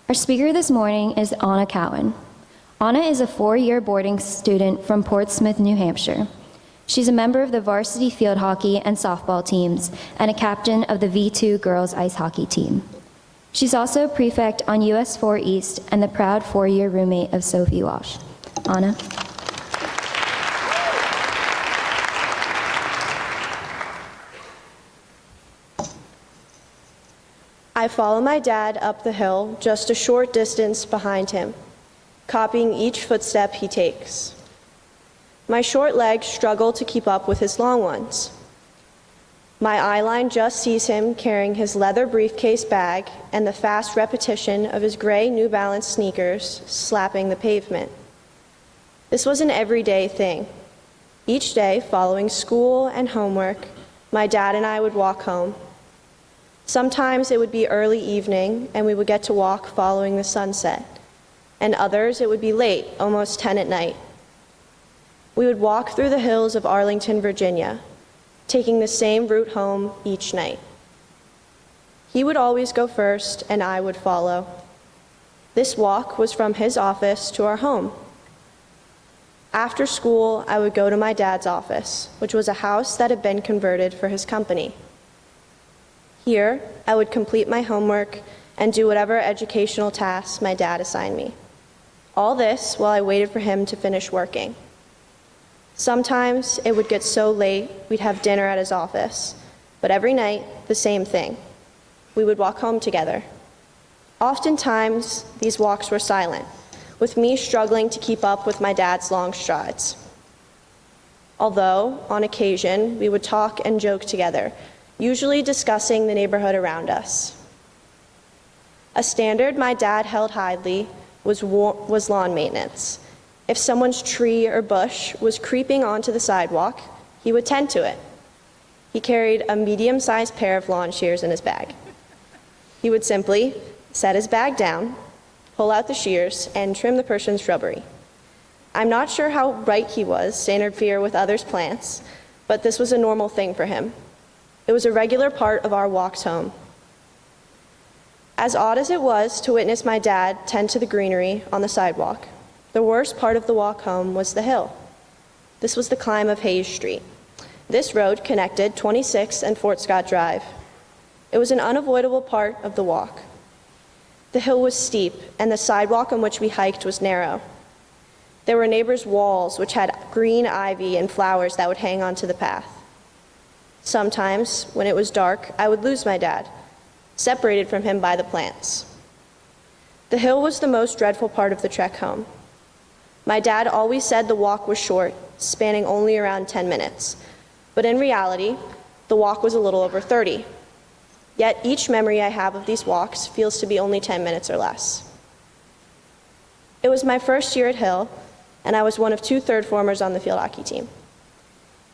Our speaker this morning is Anna Cowan. Anna is a 4-year boarding student from Portsmouth, New Hampshire. She's a member of the varsity field hockey and softball teams and a captain of the V2 girls ice hockey team. She's also a prefect on US 4 East and the proud 4-year roommate of Sophie Walsh. Anna. I follow my dad up the hill just a short distance behind him, copying each footstep he takes. My short legs struggle to keep up with his long ones. My eye line just sees him carrying his leather briefcase bag and the fast repetition of his gray New Balance sneakers slapping the pavement. This was an everyday thing. Each day, following school and homework, my dad and I would walk home. Sometimes it would be early evening and we would get to walk following the sunset, and others it would be late, almost 10 at night. We would walk through the hills of Arlington, Virginia, taking the same route home each night. He would always go first and I would follow. This walk was from his office to our home. After school, I would go to my dad's office, which was a house that had been converted for his company. Here, I would complete my homework and do whatever educational tasks my dad assigned me. All this while I waited for him to finish working. Sometimes it would get so late we'd have dinner at his office, but every night, the same thing. We would walk home together. Oftentimes, these walks were silent, with me struggling to keep up with my dad's long strides. Although, on occasion, we would talk and joke together, usually discussing the neighborhood around us. A standard my dad held highly was lawn maintenance. If someone's tree or bush was creeping onto the sidewalk, he would tend to it. He carried a medium-sized pair of lawn shears in his bag. He would simply set his bag down, pull out the shears, and trim the person's shrubbery. I'm not sure how right he was to interfere with others' plants, but this was a normal thing for him. It was a regular part of our walks home. As odd as it was to witness my dad tend to the greenery on the sidewalk, the worst part of the walk home was the hill. This was the climb of Hayes Street. This road connected 26th and Fort Scott Drive. It was an unavoidable part of the walk. The hill was steep, and the sidewalk on which we hiked was narrow. There were neighbors' walls which had green ivy and flowers that would hang onto the path. Sometimes, when it was dark, I would lose my dad, separated from him by the plants. The hill was the most dreadful part of the trek home. My dad always said the walk was short, spanning only around 10 minutes, but in reality, the walk was a little over 30. Yet each memory I have of these walks feels to be only 10 minutes or less. It was my first year at Hill, and I was one of 2 third-formers on the field hockey team.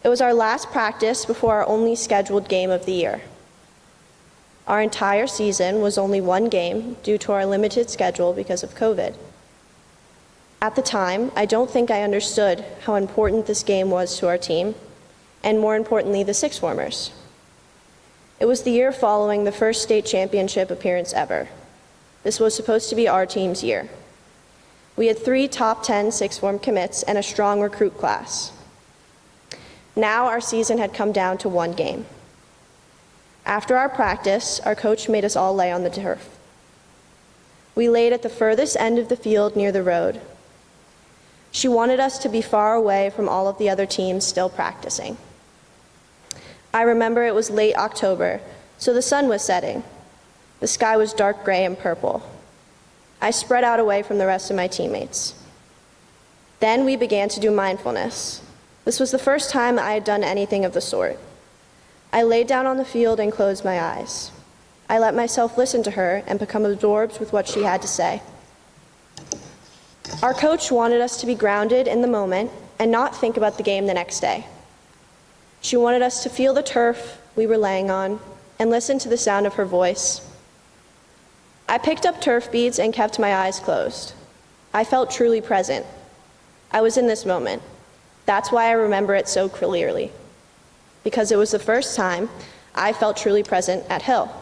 It was our last practice before our only scheduled game of the year. Our entire season was only 1 game due to our limited schedule because of COVID. At the time, I don't think I understood how important this game was to our team, and more importantly, the 6th formers. It was the year following the first state championship appearance ever. This was supposed to be our team's year. We had 3 top 10 6th form commits and a strong recruit class. Now our season had come down to 1 game. After our practice, our coach made us all lay on the turf. We laid at the furthest end of the field near the road. She wanted us to be far away from all of the other teams still practicing. I remember it was late October, so the sun was setting. The sky was dark gray and purple. I spread out away from the rest of my teammates. Then we began to do mindfulness. This was the first time I had done anything of the sort. I laid down on the field and closed my eyes. I let myself listen to her and become absorbed with what she had to say. Our coach wanted us to be grounded in the moment and not think about the game the next day. She wanted us to feel the turf we were laying on and listen to the sound of her voice. I picked up turf beads and kept my eyes closed. I felt truly present. I was in this moment. That's why I remember it so clearly, because it was the first time I felt truly present at Hill.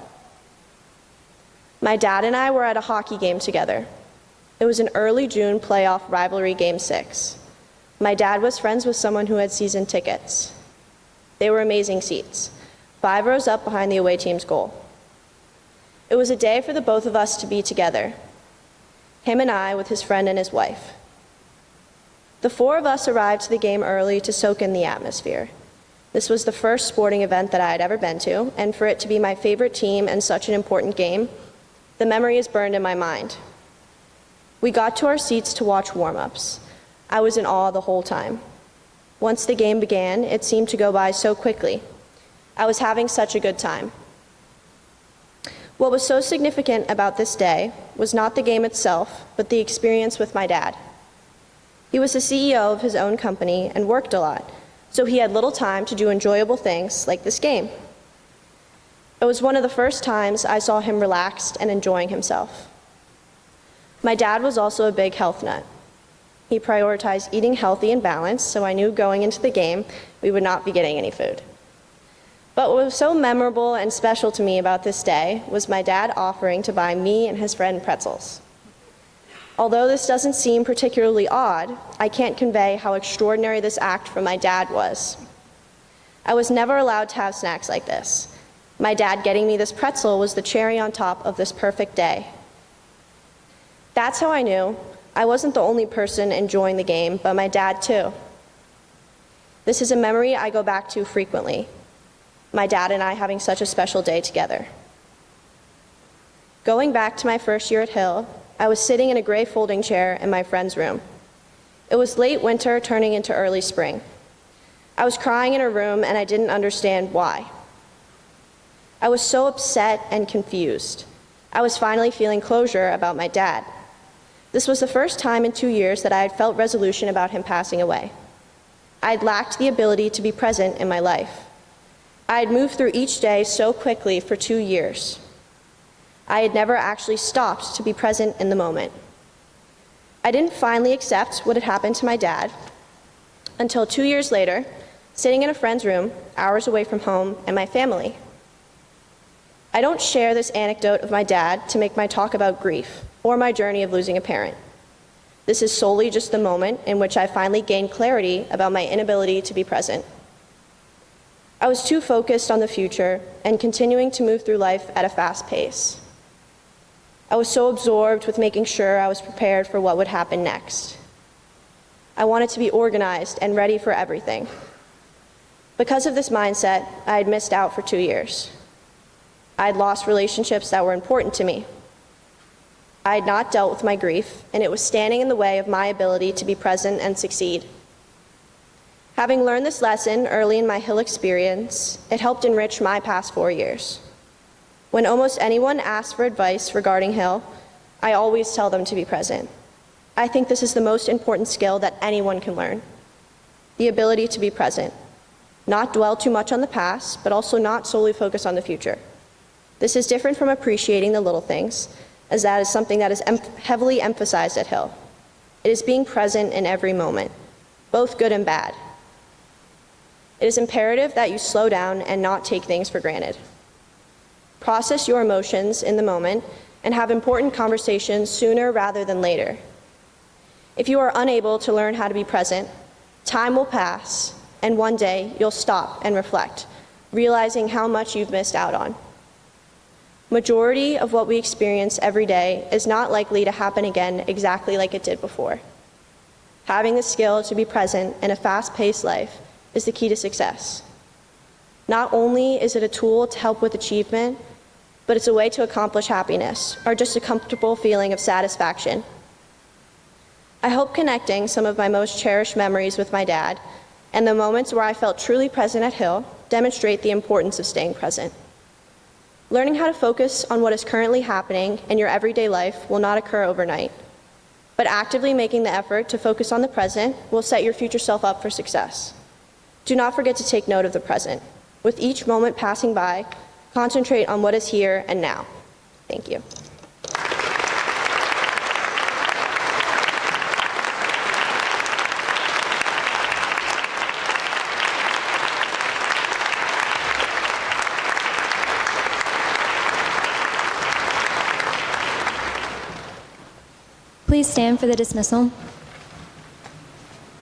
My dad and I were at a hockey game together. It was an early June playoff rivalry Game 6. My dad was friends with someone who had season tickets. They were amazing seats, 5 rows up behind the away team's goal. It was a day for the both of us to be together, him and I with his friend and his wife. The 4 of us arrived to the game early to soak in the atmosphere. This was the first sporting event that I had ever been to, and for it to be my favorite team and such an important game, the memory is burned in my mind. We got to our seats to watch warm-ups. I was in awe the whole time. Once the game began, it seemed to go by so quickly. I was having such a good time. What was so significant about this day was not the game itself, but the experience with my dad. He was the CEO of his own company and worked a lot, so he had little time to do enjoyable things like this game. It was one of the first times I saw him relaxed and enjoying himself. My dad was also a big health nut. He prioritized eating healthy and balanced, so I knew going into the game we would not be getting any food. But what was so memorable and special to me about this day was my dad offering to buy me and his friend pretzels. Although this doesn't seem particularly odd, I can't convey how extraordinary this act from my dad was. I was never allowed to have snacks like this. My dad getting me this pretzel was the cherry on top of this perfect day. That's how I knew I wasn't the only person enjoying the game, but my dad too. This is a memory I go back to frequently, my dad and I having such a special day together. Going back to my first year at Hill, I was sitting in a gray folding chair in my friend's room. It was late winter turning into early spring. I was crying in her room and I didn't understand why. I was so upset and confused. I was finally feeling closure about my dad. This was the first time in 2 years that I had felt resolution about him passing away. I had lacked the ability to be present in my life. I had moved through each day so quickly for 2 years. I had never actually stopped to be present in the moment. I didn't finally accept what had happened to my dad until 2 years later, sitting in a friend's room, hours away from home and my family. I don't share this anecdote of my dad to make my talk about grief or my journey of losing a parent. This is solely just the moment in which I finally gained clarity about my inability to be present. I was too focused on the future and continuing to move through life at a fast pace. I was so absorbed with making sure I was prepared for what would happen next. I wanted to be organized and ready for everything. Because of this mindset, I had missed out for 2 years. I had lost relationships that were important to me. I had not dealt with my grief, and it was standing in the way of my ability to be present and succeed. Having learned this lesson early in my Hill experience, it helped enrich my past 4 years. When almost anyone asks for advice regarding Hill, I always tell them to be present. I think this is the most important skill that anyone can learn. The ability to be present. Not dwell too much on the past, but also not solely focus on the future. This is different from appreciating the little things, as that is something that is heavily emphasized at Hill. It is being present in every moment, both good and bad. It is imperative that you slow down and not take things for granted. Process your emotions in the moment and have important conversations sooner rather than later. If you are unable to learn how to be present, time will pass, and one day you'll stop and reflect, realizing how much you've missed out on. Majority of what we experience every day is not likely to happen again exactly like it did before. Having the skill to be present in a fast-paced life is the key to success. Not only is it a tool to help with achievement, but it's a way to accomplish happiness or just a comfortable feeling of satisfaction. I hope connecting some of my most cherished memories with my dad and the moments where I felt truly present at Hill demonstrate the importance of staying present. Learning how to focus on what is currently happening in your everyday life will not occur overnight, but actively making the effort to focus on the present will set your future self up for success. Do not forget to take note of the present. With each moment passing by, concentrate on what is here and now. Thank you. Please stand for the dismissal.